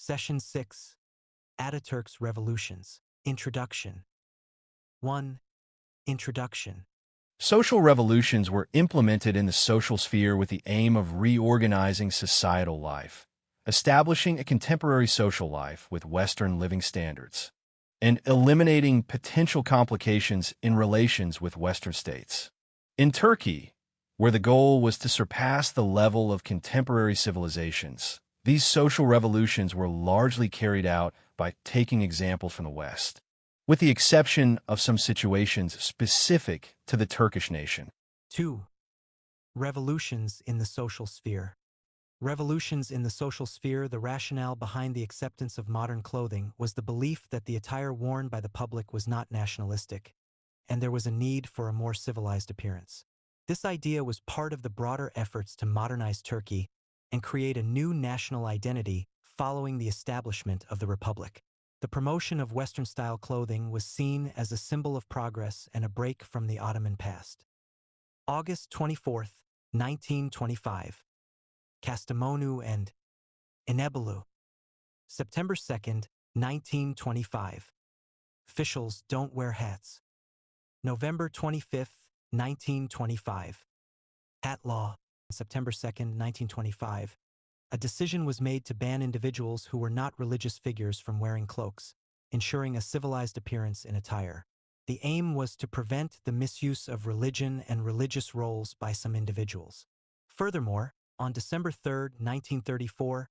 Session 6. Atatürk's Revolutions. Introduction. 1. Introduction. Social revolutions were implemented in the social sphere with the aim of reorganizing societal life, establishing a contemporary social life with Western living standards, and eliminating potential complications in relations with Western states. In Turkey, where the goal was to surpass the level of contemporary civilizations, these social revolutions were largely carried out by taking examples from the West, with the exception of some situations specific to the Turkish nation. 2. Revolutions in the social sphere. Revolutions in the social sphere. The rationale behind the acceptance of modern clothing was the belief that the attire worn by the public was not nationalistic, and there was a need for a more civilized appearance. This idea was part of the broader efforts to modernize Turkey and create a new national identity following the establishment of the Republic. The promotion of Western-style clothing was seen as a symbol of progress and a break from the Ottoman past. August 24, 1925. Kastamonu and Inebolu. September 2, 1925. Officials don't wear hats. November 25, 1925. Hat law. September 2, 1925. A decision was made to ban individuals who were not religious figures from wearing cloaks, ensuring a civilized appearance in attire. The aim was to prevent the misuse of religion and religious roles by some individuals. Furthermore, on December 3, 1934,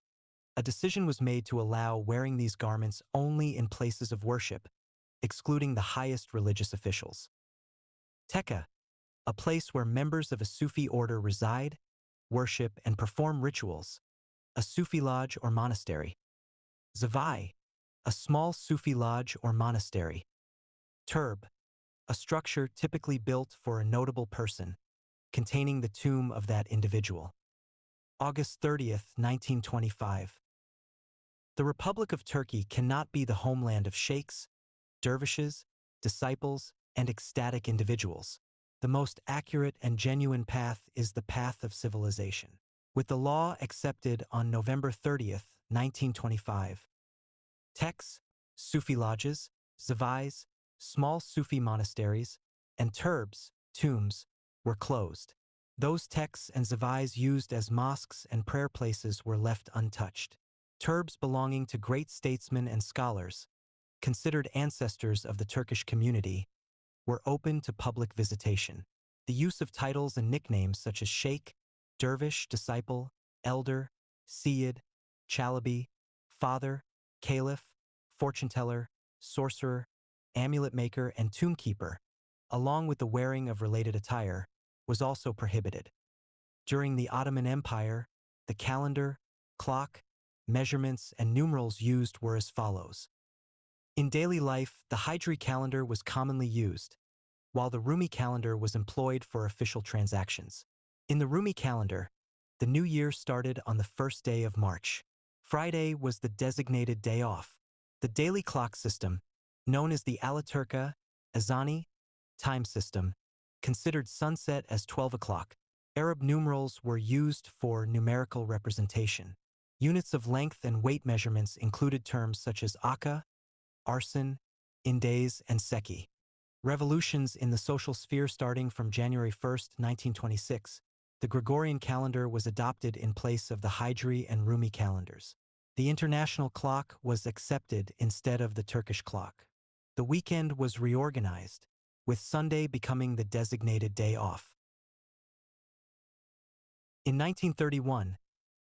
a decision was made to allow wearing these garments only in places of worship, excluding the highest religious officials. Tekke, a place where members of a Sufi order reside, worship, and perform rituals, a Sufi lodge or monastery. Zavai, a small Sufi lodge or monastery. Turb, a structure typically built for a notable person, containing the tomb of that individual. August 30, 1925. The Republic of Turkey cannot be the homeland of sheikhs, dervishes, disciples, and ecstatic individuals. The most accurate and genuine path is the path of civilization. With the law accepted on November 30, 1925, Tekkes, Sufi lodges, Zavais, small Sufi monasteries, and turbs, tombs, were closed. Those tekkes and zavais used as mosques and prayer places were left untouched. Turbs belonging to great statesmen and scholars, considered ancestors of the Turkish community, were open to public visitation. The use of titles and nicknames such as sheikh, dervish, disciple, elder, Sayyid, Chalabi, father, caliph, fortune-teller, sorcerer, amulet maker, and tomb keeper, along with the wearing of related attire, was also prohibited. During the Ottoman Empire, the calendar, clock, measurements, and numerals used were as follows. In daily life, the Hijri calendar was commonly used, while the Rumi calendar was employed for official transactions. In the Rumi calendar, the new year started on the first day of March. Friday was the designated day off. The daily clock system, known as the Alaturka Azani time system, considered sunset as 12 o'clock. Arab numerals were used for numerical representation. Units of length and weight measurements included terms such as akka, arson, indays, and seki. Revolutions in the social sphere. Starting from January 1, 1926, the Gregorian calendar was adopted in place of the Hijri and Rumi calendars. The international clock was accepted instead of the Turkish clock. The weekend was reorganized, with Sunday becoming the designated day off. In 1931,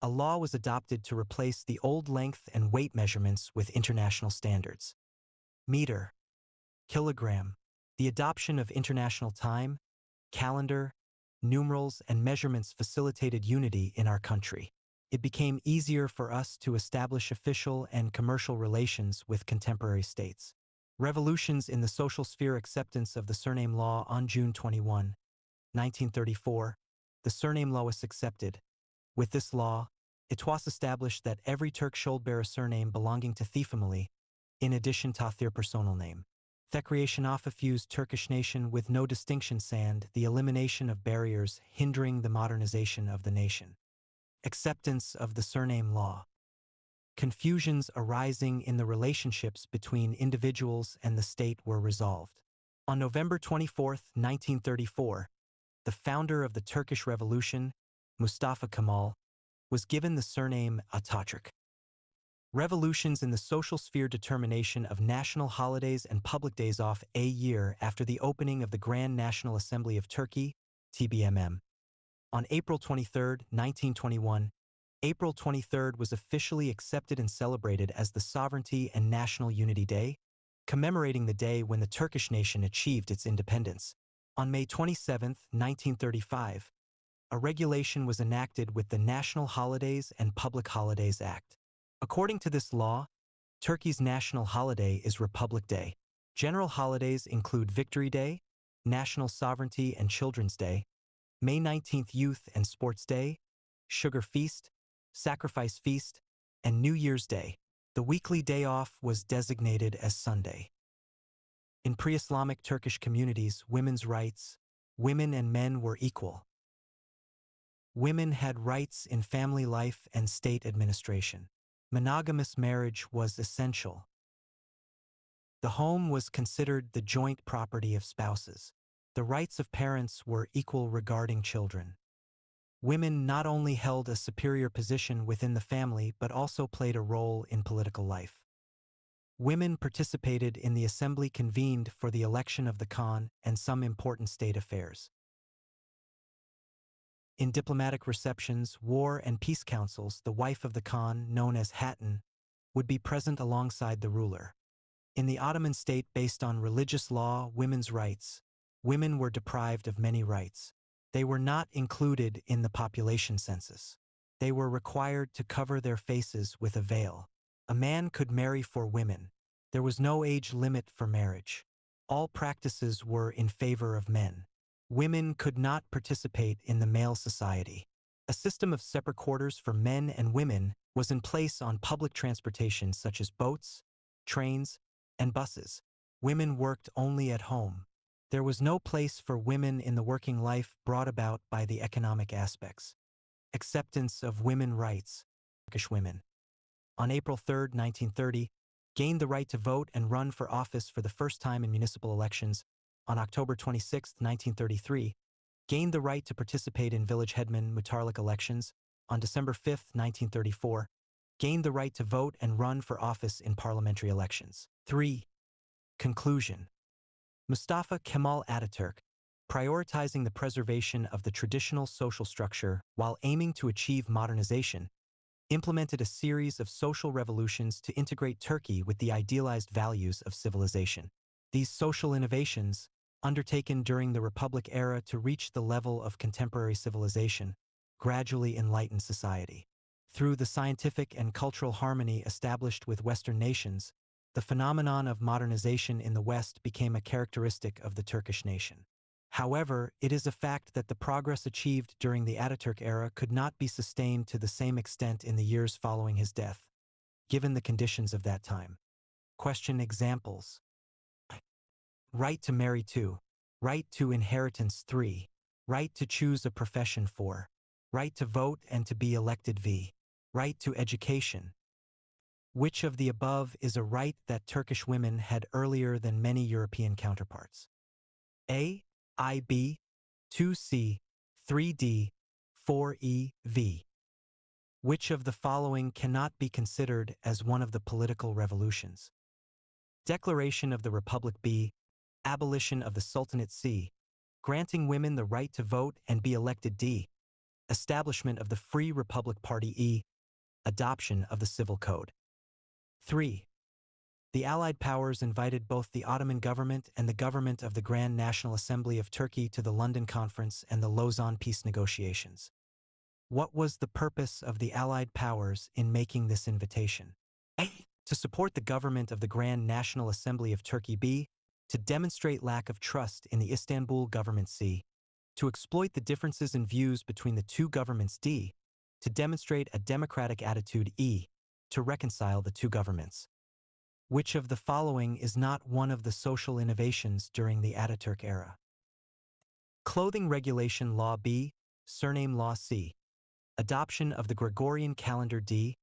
a law was adopted to replace the old length and weight measurements with international standards. Meter, kilogram. The adoption of international time, calendar, numerals, and measurements facilitated unity in our country. It became easier for us to establish official and commercial relations with contemporary states. Revolutions in the social sphere. Acceptance of the surname law. On June 21, 1934, the surname law was accepted. With this law, it was established that every Turk should bear a surname belonging to the family, in addition to their personal name. The creation of a fused Turkish nation with no distinction and the elimination of barriers hindering the modernization of the nation. Acceptance of the surname law. Confusions arising in the relationships between individuals and the state were resolved. On November 24, 1934, the founder of the Turkish Revolution, Mustafa Kemal, was given the surname Atatürk. Revolutions in the social sphere determination of national holidays and public days off a year after the opening of the Grand National Assembly of Turkey, TBMM. On April 23, 1921, April 23rd was officially accepted and celebrated as the Sovereignty and National Unity Day, commemorating the day when the Turkish nation achieved its independence. On May 27, 1935, a regulation was enacted with the National Holidays and Public Holidays Act. According to this law, Turkey's national holiday is Republic Day. General holidays include Victory Day, National Sovereignty and Children's Day, May 19th Youth and Sports Day, Sugar Feast, Sacrifice Feast, and New Year's Day. The weekly day off was designated as Sunday. In pre-Islamic Turkish communities, women's rights, women and men were equal. Women had rights in family life and state administration. Monogamous marriage was essential. The home was considered the joint property of spouses. The rights of parents were equal regarding children. Women not only held a superior position within the family but also played a role in political life. Women participated in the assembly convened for the election of the Khan and some important state affairs. In diplomatic receptions, war and peace councils, the wife of the Khan, known as Hatun, would be present alongside the ruler. In the Ottoman state based on religious law, women's rights, women were deprived of many rights. They were not included in the population census. They were required to cover their faces with a veil. A man could marry for women. There was no age limit for marriage. All practices were in favor of men. Women could not participate in the male society. A system of separate quarters for men and women was in place on public transportation such as boats, trains, and buses. Women worked only at home. There was no place for women in the working life brought about by the economic aspects. Acceptance of women rights. Turkish women. On April 3, 1930, gained the right to vote and run for office for the first time in municipal elections. On October 26, 1933, gained the right to participate in village headman muhtarlık elections. On December 5, 1934, gained the right to vote and run for office in parliamentary elections. 3. Conclusion. Mustafa Kemal Atatürk, prioritizing the preservation of the traditional social structure while aiming to achieve modernization, implemented a series of social revolutions to integrate Turkey with the idealized values of civilization. These social innovations, undertaken during the Republic era to reach the level of contemporary civilization, gradually enlightened society. Through the scientific and cultural harmony established with Western nations, the phenomenon of modernization in the West became a characteristic of the Turkish nation. However, it is a fact that the progress achieved during the Atatürk era could not be sustained to the same extent in the years following his death, given the conditions of that time. Question examples. Right to marry 2. Right to inheritance 3. Right to choose a profession 4. Right to vote and to be elected v. Right to education. Which of the above is a right that Turkish women had earlier than many European counterparts? A, I, B, 2C, 3D, 4E, V. Which of the following cannot be considered as one of the political revolutions? Declaration of the Republic B, abolition of the Sultanate C, granting women the right to vote and be elected D, establishment of the Free Republic Party E, adoption of the Civil Code. 3. The Allied powers invited both the Ottoman government and the government of the Grand National Assembly of Turkey to the London Conference and the Lausanne peace negotiations. What was the purpose of the Allied powers in making this invitation? A. To support the government of the Grand National Assembly of Turkey. B. To demonstrate lack of trust in the Istanbul government. C. To exploit the differences in views between the two governments. D. To demonstrate a democratic attitude. E. To reconcile the two governments. Which of the following is not one of the social innovations during the Atatürk era? Clothing Regulation Law B, Surname Law C, adoption of the Gregorian calendar D,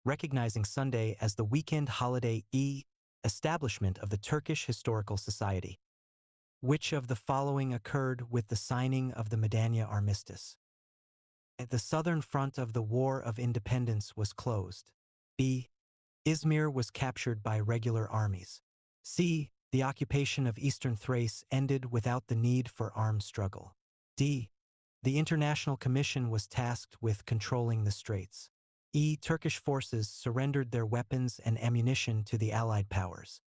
recognizing Sunday as the weekend holiday. Establishment of the Turkish Historical Society. Which of the following occurred with the signing of the Madanya Armistice? The southern front of the War of Independence was closed. B. Izmir was captured by regular armies. C. The occupation of eastern Thrace ended without the need for armed struggle. D. The International Commission was tasked with controlling the straits. E. Turkish forces surrendered their weapons and ammunition to the Allied powers.